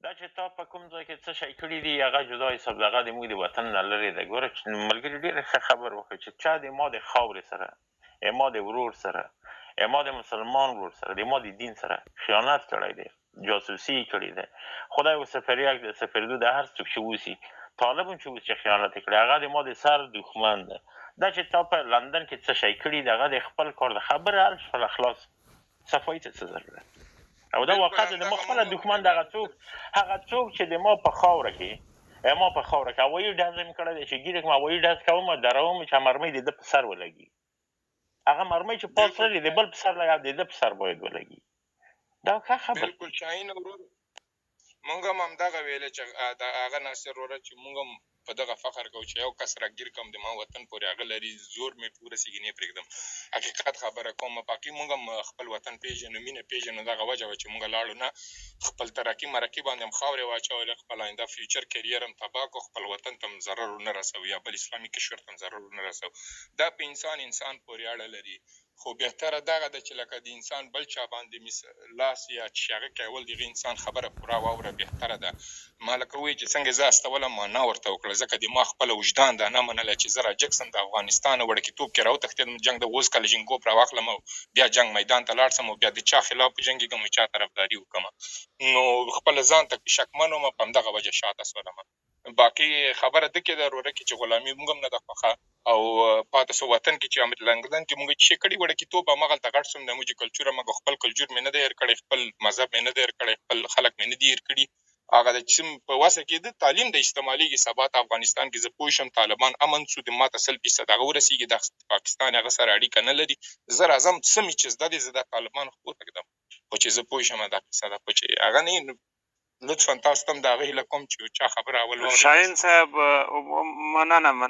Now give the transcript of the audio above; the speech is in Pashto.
دا چې تا په کوم ځای کې څه شی کړي دي هغه جدا حساب د هغه د موږ د وطن نه لرې دی. ګوره چې ملګري ډېره ښه خبر وکړه چې چا د ما د خاورې سره، ما د ورور سره، ما د مسلمان ورور سره، د ما د دین سره خیانت کړی دی، جاسوسي کړې ده. خدای وسپر یک د سپردو د هر څوک چې اوسي، طالب هم چې اوس چې خیانت یې کړی هغه د ما د سر دښمن ده. دا چې تا په لندن کې څه شی کړي د هغه د خپل کار د خبره حل شوله خلاص، صفایي ته څه ضرورت. او دا واقعا د ما خپله دښمن د هغه څوک چې د ما په خاوره کې هوایي ډز مې کړی دی چې ګیره کوم هوایي ډز کوم دروم چې مرمۍ د ده په سر ولګي. هغه مرمۍ چې پاس لري د بل په سر لګي، د ده په سر باید ولګي. دا ښه خبره. بلکل شاهین ورور مونږ هم همدغه ویلې چې هغه ناصر وروره چې مونږ هم په دغه فخر کوو چې یو کس راګیر کوم د ما وطن پورې هغه لري، زور مې ورسېږي نه پرېږدم. حقیقت خبره کوم، باقي مونږ هم خپل وطن پېژنو، مینه پېژنو. دغه وجه وه چې مونږ لاړو نه، خپل ترقي مرقي باندې هم خاورې واچولې، خپل آینده فیوچر کریر هم تباه کړو، خپل وطن ته هم ضرر ونه رسوو یا بل اسلامي کشور ته هم ضرر ونه رسوو. دا په انسان پورې اړه لري. خو بهتره دغه ده چې لکه د انسان بل چا باندې لاس یا چې هغه کول د هغه انسان خبره پوره واوره بهتره ده. ما لکه وایي چې څنګه زه استولم ما نه ورته وکړه، ځکه د ما خپله وجدان دا نه منله چې زه راجګ سم د افغانستان وړکیتوب کې راوتښتېدم، جنګ د اوس کلشینکوف راواخلم او بیا جنګ میدان ته لاړ سم او بیا د چا خلاف وجنګېږم او چا طرفداري وکړم، نو خپله ځان ته شکمن وم، په همدغه وجه شاته شولم. باقي خبره ده کې ده وروره کې چې غلامي موږ هم نه ده خوښه او پاتې سو وطن کې چې لندن کې موږ چې کړي وړکیتوب همغلته غټ سوم، زموږ کلچور هم خپل کلچور مې نه دی هېر کړی، خپل مذهب مې نه دی هېر کړی، خپل خلک مې نه دي هېر کړي. هغه د چې په وسه کې ده تعلیم د استعمالېږي. سبا ته افغانستان کې زه پوه شم طالبان امن شو، د ما ته 100% هغه ورسېږي، د پاکستان هغه سره اړیکه نه لري، زه راځم څه مې چې زده دي زه دا طالبان خو وتښتم، خو چې زه پوه شم دا کیسه ده، خو چې هغه نه لطفا تاسو ته هم د هغه هیله کوم چې چا خبره اول واورېده. شاهین صاحب مننه